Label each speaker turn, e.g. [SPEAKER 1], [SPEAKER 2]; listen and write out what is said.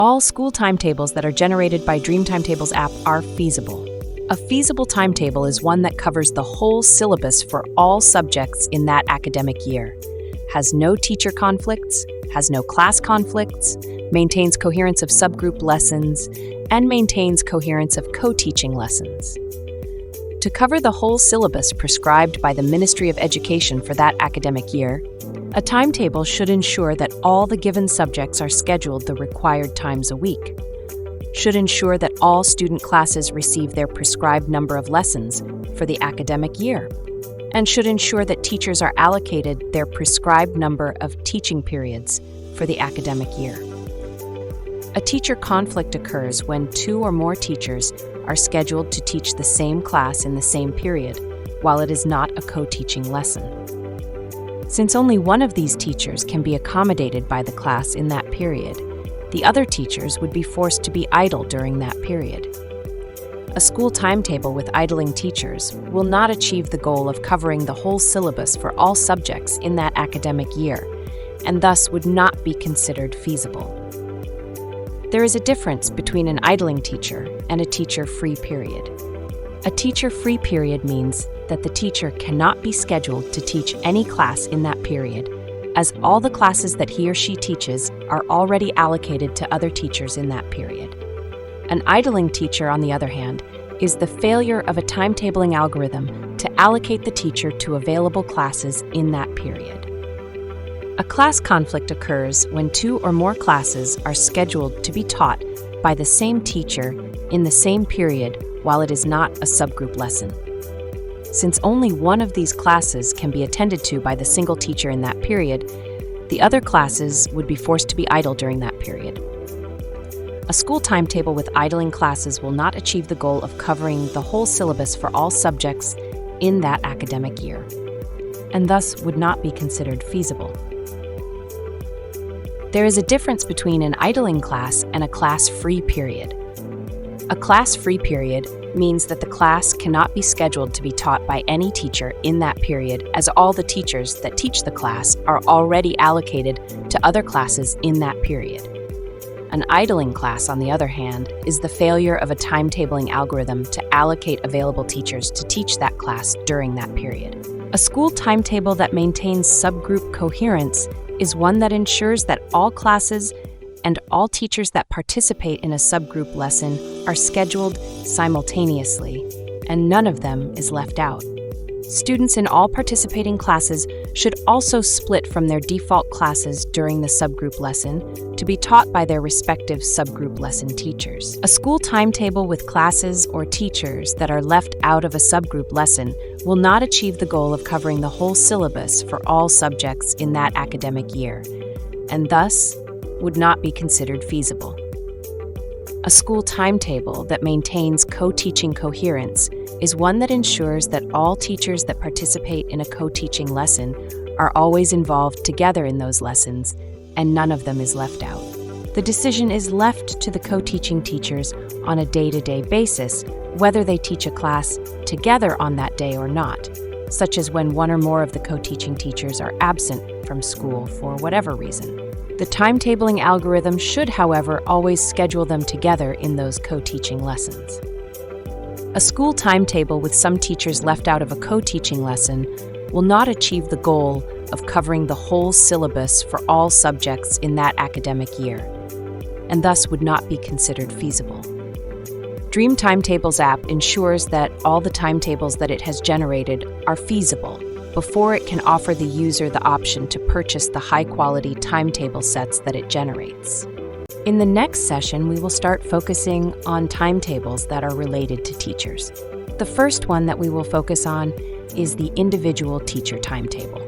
[SPEAKER 1] All school timetables that are generated by Timetables app are feasible. A feasible timetable is one that covers the whole syllabus for all subjects in that academic year, has no teacher conflicts, has no class conflicts, maintains coherence of subgroup lessons, and maintains coherence of co-teaching lessons. To cover the whole syllabus prescribed by the Ministry of Education for that academic year, a timetable should ensure that all the given subjects are scheduled the required times a week, should ensure that all student classes receive their prescribed number of lessons for the academic year, and should ensure that teachers are allocated their prescribed number of teaching periods for the academic year. A teacher conflict occurs when two or more teachers are scheduled to teach the same class in the same period, while it is not a co-teaching lesson. Since only one of these teachers can be accommodated by the class in that period, the other teachers would be forced to be idle during that period. A school timetable with idling teachers will not achieve the goal of covering the whole syllabus for all subjects in that academic year, and thus would not be considered feasible. There is a difference between an idling teacher and a teacher-free period. A teacher-free period means that the teacher cannot be scheduled to teach any class in that period, as all the classes that he or she teaches are already allocated to other teachers in that period. An idling teacher, on the other hand, is the failure of a timetabling algorithm to allocate the teacher to available classes in that period. A class conflict occurs when two or more classes are scheduled to be taught by the same teacher in the same period while it is not a subgroup lesson. Since only one of these classes can be attended to by the single teacher in that period, the other classes would be forced to be idle during that period. A school timetable with idling classes will not achieve the goal of covering the whole syllabus for all subjects in that academic year, and thus would not be considered feasible. There is a difference between an idling class and a class-free period. A class-free period means that the class cannot be scheduled to be taught by any teacher in that period, as all the teachers that teach the class are already allocated to other classes in that period. An idling class, on the other hand, is the failure of a timetabling algorithm to allocate available teachers to teach that class during that period. A school timetable that maintains subgroup coherence is one that ensures that all classes and all teachers that participate in a subgroup lesson are scheduled simultaneously, and none of them is left out. Students in all participating classes should also split from their default classes during the subgroup lesson to be taught by their respective subgroup lesson teachers. A school timetable with classes or teachers that are left out of a subgroup lesson will not achieve the goal of covering the whole syllabus for all subjects in that academic year, and thus would not be considered feasible. A school timetable that maintains co-teaching coherence is one that ensures that all teachers that participate in a co-teaching lesson are always involved together in those lessons, and none of them is left out. The decision is left to the co-teaching teachers on a day-to-day basis whether they teach a class together on that day or not, such as when one or more of the co-teaching teachers are absent from school for whatever reason. The timetabling algorithm should, however, always schedule them together in those co-teaching lessons. A school timetable with some teachers left out of a co-teaching lesson will not achieve the goal of covering the whole syllabus for all subjects in that academic year, and thus would not be considered feasible. Timetables app ensures that all the timetables that it has generated are feasible before it can offer the user the option to purchase the high-quality timetable sets that it generates. In the next session, we will start focusing on timetables that are related to teachers. The first one that we will focus on is the individual teacher timetable.